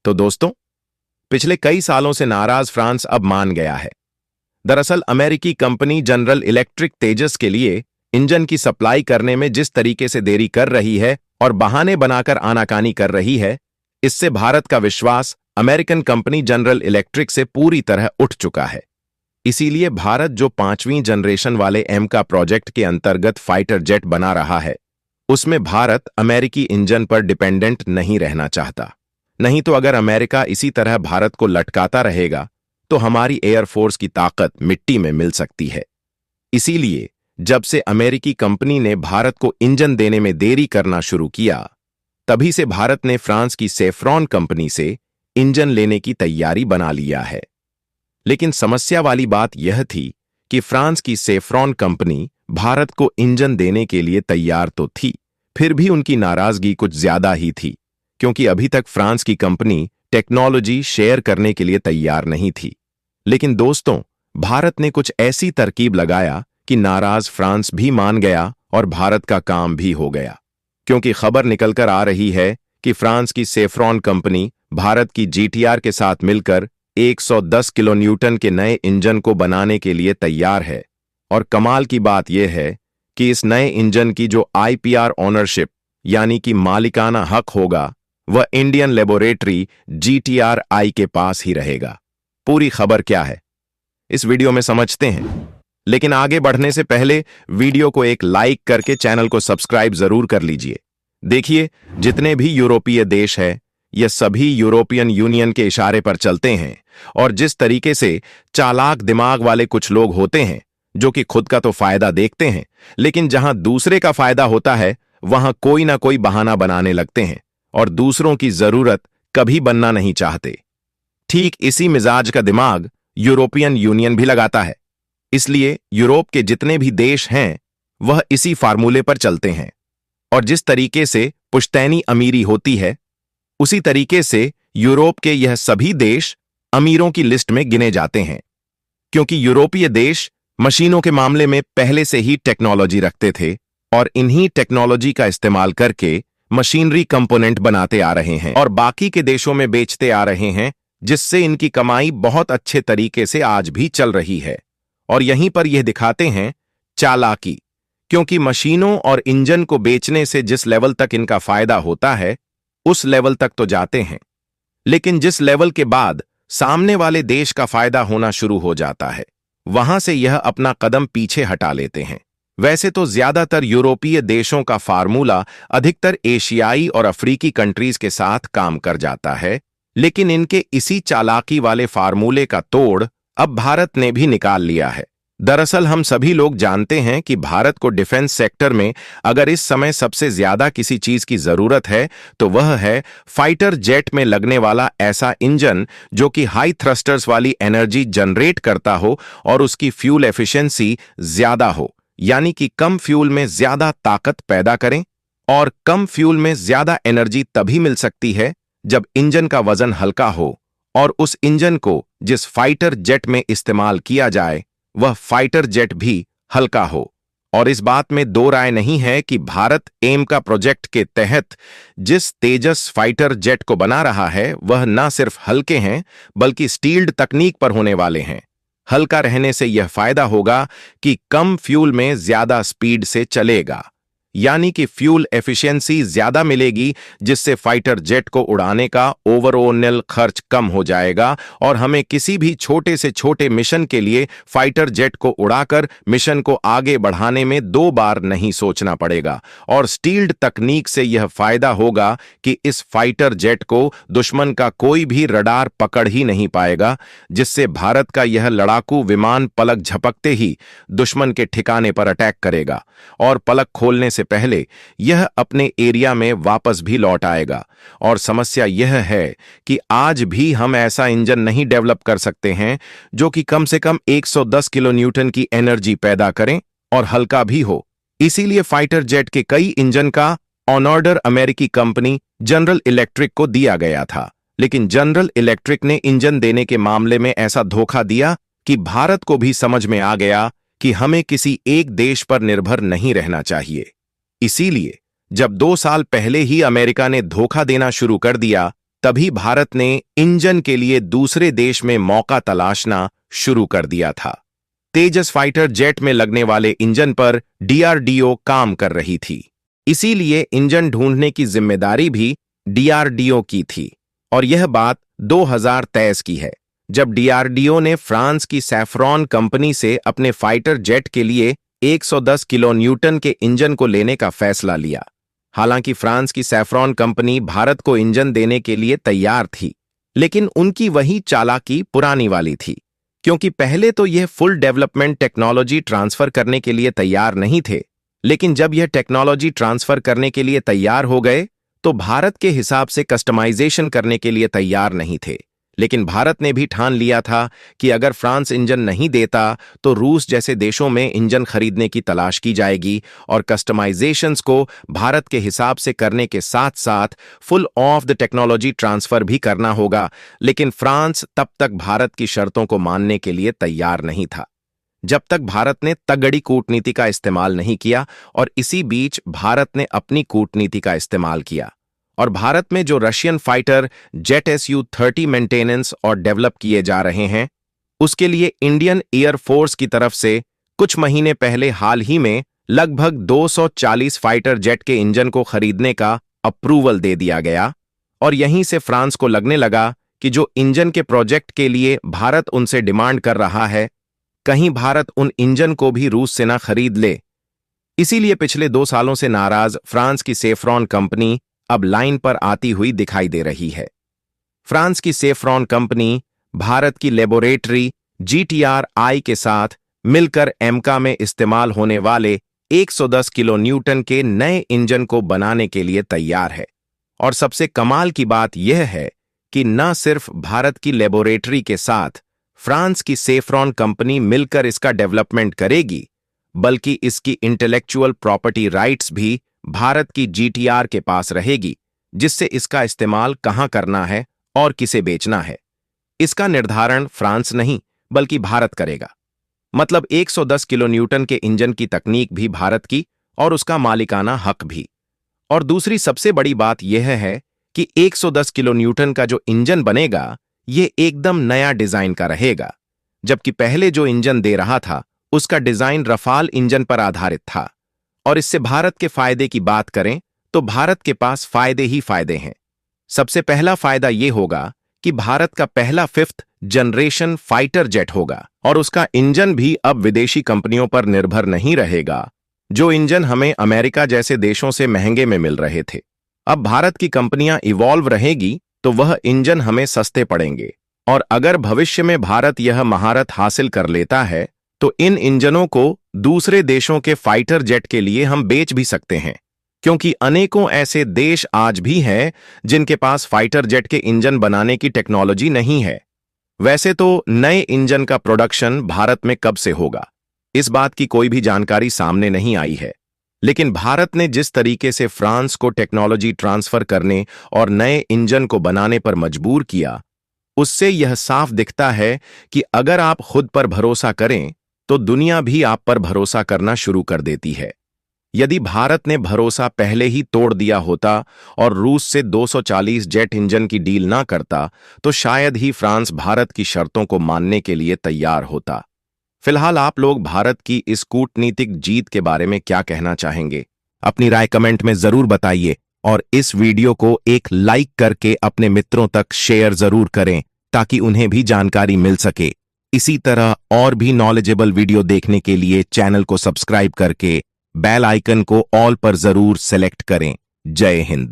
तो दोस्तों, पिछले कई सालों से नाराज फ्रांस अब मान गया है। दरअसल अमेरिकी कंपनी जनरल इलेक्ट्रिक तेजस के लिए इंजन की सप्लाई करने में जिस तरीके से देरी कर रही है और बहाने बनाकर आनाकानी कर रही है, इससे भारत का विश्वास अमेरिकन कंपनी जनरल इलेक्ट्रिक से पूरी तरह उठ चुका है। इसीलिए भारत जो 5वीं जनरेशन वाले एम का प्रोजेक्ट के अंतर्गत फाइटर जेट बना रहा है, उसमें भारत अमेरिकी इंजन पर डिपेंडेंट नहीं रहना चाहता। नहीं तो अगर अमेरिका इसी तरह भारत को लटकाता रहेगा तो हमारी एयरफोर्स की ताकत मिट्टी में मिल सकती है। इसीलिए जब से अमेरिकी कंपनी ने भारत को इंजन देने में देरी करना शुरू किया, तभी से भारत ने फ्रांस की सेफ्रॉन कंपनी से इंजन लेने की तैयारी बना लिया है। लेकिन समस्या वाली बात यह थी कि फ्रांस की सेफ्रॉन कंपनी भारत को इंजन देने के लिए तैयार तो थी, फिर भी उनकी नाराजगी कुछ ज्यादा ही थी, क्योंकि अभी तक फ्रांस की कंपनी टेक्नोलॉजी शेयर करने के लिए तैयार नहीं थी। लेकिन दोस्तों, भारत ने कुछ ऐसी तरकीब लगाया कि नाराज फ्रांस भी मान गया और भारत का काम भी हो गया। क्योंकि खबर निकलकर आ रही है कि फ्रांस की सेफ्रॉन कंपनी भारत की जीटीआर के साथ मिलकर 110 किलो न्यूटन के नए इंजन को बनाने के लिए तैयार है। और कमाल की बात यह है कि इस नए इंजन की जो आईपीआर ओनरशिप यानी कि मालिकाना हक होगा, वह इंडियन लेबोरेटरी जीटीआरआई के पास ही रहेगा। पूरी खबर क्या है, इस वीडियो में समझते हैं। लेकिन आगे बढ़ने से पहले वीडियो को एक लाइक करके चैनल को सब्सक्राइब जरूर कर लीजिए। देखिए, जितने भी यूरोपीय देश हैं, ये सभी यूरोपियन यूनियन के इशारे पर चलते हैं। और जिस तरीके से चालाक दिमाग वाले कुछ लोग होते हैं, जो कि खुद का तो फायदा देखते हैं, लेकिन जहां दूसरे का फायदा होता है वहां कोई ना कोई बहाना बनाने लगते हैं और दूसरों की जरूरत कभी बनना नहीं चाहते। ठीक इसी मिजाज का दिमाग यूरोपियन यूनियन भी लगाता है। इसलिए यूरोप के जितने भी देश हैं, वह इसी फार्मूले पर चलते हैं। और जिस तरीके से पुश्तैनी अमीरी होती है, उसी तरीके से यूरोप के यह सभी देश अमीरों की लिस्ट में गिने जाते हैं। क्योंकि यूरोपीय देश मशीनों के मामले में पहले से ही टेक्नोलॉजी रखते थे और इन्हीं टेक्नोलॉजी का इस्तेमाल करके मशीनरी कंपोनेंट बनाते आ रहे हैं और बाकी के देशों में बेचते आ रहे हैं, जिससे इनकी कमाई बहुत अच्छे तरीके से आज भी चल रही है। और यहीं पर यह दिखाते हैं चालाकी, क्योंकि मशीनों और इंजन को बेचने से जिस लेवल तक इनका फायदा होता है, उस लेवल तक तो जाते हैं, लेकिन जिस लेवल के बाद सामने वाले देश का फायदा होना शुरू हो जाता है, वहां से यह अपना कदम पीछे हटा लेते हैं। वैसे तो ज्यादातर यूरोपीय देशों का फार्मूला अधिकतर एशियाई और अफ्रीकी कंट्रीज के साथ काम कर जाता है, लेकिन इनके इसी चालाकी वाले फार्मूले का तोड़ अब भारत ने भी निकाल लिया है। दरअसल हम सभी लोग जानते हैं कि भारत को डिफेंस सेक्टर में अगर इस समय सबसे ज्यादा किसी चीज की जरूरत है तो वह है फाइटर जेट में लगने वाला ऐसा इंजन जो कि हाई थ्रस्टर्स वाली एनर्जी जनरेट करता हो और उसकी फ्यूल एफिशिएंसी ज्यादा हो, यानी कि कम फ्यूल में ज्यादा ताकत पैदा करें। और कम फ्यूल में ज्यादा एनर्जी तभी मिल सकती है जब इंजन का वजन हल्का हो और उस इंजन को जिस फाइटर जेट में इस्तेमाल किया जाए वह फाइटर जेट भी हल्का हो। और इस बात में दो राय नहीं है कि भारत एम का प्रोजेक्ट के तहत जिस तेजस फाइटर जेट को बना रहा है, वह न सिर्फ हल्के हैं बल्कि स्टील्ड तकनीक पर होने वाले हैं। हल्का रहने से यह फायदा होगा कि कम फ्यूल में ज्यादा स्पीड से चलेगा, यानी कि फ्यूल एफिशिएंसी ज्यादा मिलेगी, जिससे फाइटर जेट को उड़ाने का ओवरऑल खर्च कम हो जाएगा और हमें किसी भी छोटे से छोटे मिशन के लिए फाइटर जेट को उड़ाकर मिशन को आगे बढ़ाने में 2 बार नहीं सोचना पड़ेगा। और स्टील्ड तकनीक से यह फायदा होगा कि इस फाइटर जेट को दुश्मन का कोई भी रडार पकड़ ही नहीं पाएगा, जिससे भारत का यह लड़ाकू विमान पलक झपकते ही दुश्मन के ठिकाने पर अटैक करेगा और पलक खोलने से पहले यह अपने एरिया में वापस भी लौट आएगा। और समस्या यह है कि आज भी हम ऐसा इंजन नहीं डेवलप कर सकते हैं जो कि कम से कम 110 किलो न्यूटन की एनर्जी पैदा करें और हल्का भी हो। इसीलिए फाइटर जेट के कई इंजन का ऑन ऑर्डर अमेरिकी कंपनी जनरल इलेक्ट्रिक को दिया गया था, लेकिन जनरल इलेक्ट्रिक ने इंजन देने के मामले में ऐसा धोखा दिया कि भारत को भी समझ में आ गया कि हमें किसी एक देश पर निर्भर नहीं रहना चाहिए। इसीलिए जब 2 साल पहले ही अमेरिका ने धोखा देना शुरू कर दिया, तभी भारत ने इंजन के लिए दूसरे देश में मौका तलाशना शुरू कर दिया था। तेजस फाइटर जेट में लगने वाले इंजन पर डीआरडीओ काम कर रही थी, इसीलिए इंजन ढूंढने की जिम्मेदारी भी डीआरडीओ की थी। और यह बात 2023 की है, जब डीआरडीओ ने फ्रांस की सैफ्रॉन कंपनी से अपने फाइटर जेट के लिए 110 किलो न्यूटन के इंजन को लेने का फैसला लिया। हालांकि फ्रांस की सैफ्रॉन कंपनी भारत को इंजन देने के लिए तैयार थी, लेकिन उनकी वही चालाकी पुरानी वाली थी, क्योंकि पहले तो यह फुल डेवलपमेंट टेक्नोलॉजी ट्रांसफर करने के लिए तैयार नहीं थे, लेकिन जब यह टेक्नोलॉजी ट्रांसफर करने के लिए तैयार हो गए तो भारत के हिसाब से कस्टमाइजेशन करने के लिए तैयार नहीं थे। लेकिन भारत ने भी ठान लिया था कि अगर फ्रांस इंजन नहीं देता तो रूस जैसे देशों में इंजन खरीदने की तलाश की जाएगी और कस्टमाइजेशंस को भारत के हिसाब से करने के साथ साथ full of the technology transfer भी करना होगा। लेकिन फ्रांस तब तक भारत की शर्तों को मानने के लिए तैयार नहीं था, जब तक भारत ने तगड़ी कूटनीति का इस्तेमाल नहीं किया। और इसी बीच भारत ने अपनी कूटनीति का इस्तेमाल किया और भारत में जो Russian fighter jet Su-30 maintenance और डेवलप किए जा रहे हैं, उसके लिए इंडियन एयरफोर्स की तरफ से कुछ महीने पहले हाल ही में लगभग 240 फाइटर जेट के इंजन को खरीदने का अप्रूवल दे दिया गया। और यहीं से फ्रांस को लगने लगा कि जो इंजन के प्रोजेक्ट के लिए भारत उनसे डिमांड कर रहा है, कहीं भारत उन इंजन को भी रूस से ना खरीद ले। इसीलिए पिछले 2 सालों से नाराज फ्रांस की सेफ्रॉन कंपनी अब लाइन पर आती हुई दिखाई दे रही है। फ्रांस की सेफ्रॉन कंपनी भारत की लेबोरेटरी GTRI के साथ मिलकर एमका में इस्तेमाल होने वाले 110 किलो न्यूटन के नए इंजन को बनाने के लिए तैयार है। और सबसे कमाल की बात यह है कि न सिर्फ भारत की लेबोरेटरी के साथ फ्रांस की सेफ्रॉन कंपनी मिलकर इसका डेवलपमेंट करेगी, बल्कि इसकी इंटेलेक्चुअल प्रॉपर्टी राइट्स भी भारत की GTR के पास रहेगी, जिससे इसका इस्तेमाल कहां करना है और किसे बेचना है, इसका निर्धारण फ्रांस नहीं बल्कि भारत करेगा। मतलब 110 किलो न्यूटन के इंजन की तकनीक भी भारत की और उसका मालिकाना हक भी। और दूसरी सबसे बड़ी बात यह है कि 110 किलो न्यूटन का जो इंजन बनेगा, ये एकदम नया डिजाइन का रहेगा, जबकि पहले जो इंजन दे रहा था उसका डिजाइन रफाल इंजन पर आधारित था। और इससे भारत के फायदे की बात करें तो भारत के पास फायदे ही फायदे हैं। सबसे पहला फायदा यह होगा कि भारत का पहला 5th जनरेशन फाइटर जेट होगा और उसका इंजन भी अब विदेशी कंपनियों पर निर्भर नहीं रहेगा, जो इंजन हमें अमेरिका जैसे देशों से महंगे में मिल रहे थे। अब भारत की कंपनियां इवॉल्व रहेगी तो वह इंजन हमें सस्ते पड़ेंगे। और अगर भविष्य में भारत यह महारत हासिल कर लेता है तो इन इंजनों को दूसरे देशों के फाइटर जेट के लिए हम बेच भी सकते हैं, क्योंकि अनेकों ऐसे देश आज भी हैं जिनके पास फाइटर जेट के इंजन बनाने की टेक्नोलॉजी नहीं है। वैसे तो नए इंजन का प्रोडक्शन भारत में कब से होगा, इस बात की कोई भी जानकारी सामने नहीं आई है। लेकिन भारत ने जिस तरीके से फ्रांस को टेक्नोलॉजी ट्रांसफर करने और नए इंजन को बनाने पर मजबूर किया, उससे यह साफ दिखता है कि अगर आप खुद पर भरोसा करें तो दुनिया भी आप पर भरोसा करना शुरू कर देती है। यदि भारत ने भरोसा पहले ही तोड़ दिया होता और रूस से 240 जेट इंजन की डील ना करता, तो शायद ही फ्रांस भारत की शर्तों को मानने के लिए तैयार होता। फिलहाल आप लोग भारत की इस कूटनीतिक जीत के बारे में क्या कहना चाहेंगे? अपनी राय कमेंट में जरूर बताइए और इस वीडियो को एक लाइक करके अपने मित्रों तक शेयर जरूर करें ताकि उन्हें भी जानकारी मिल सके। इसी तरह और भी नॉलेजेबल वीडियो देखने के लिए चैनल को सब्सक्राइब करके बेल आइकन को ऑल पर जरूर सेलेक्ट करें। जय हिंद।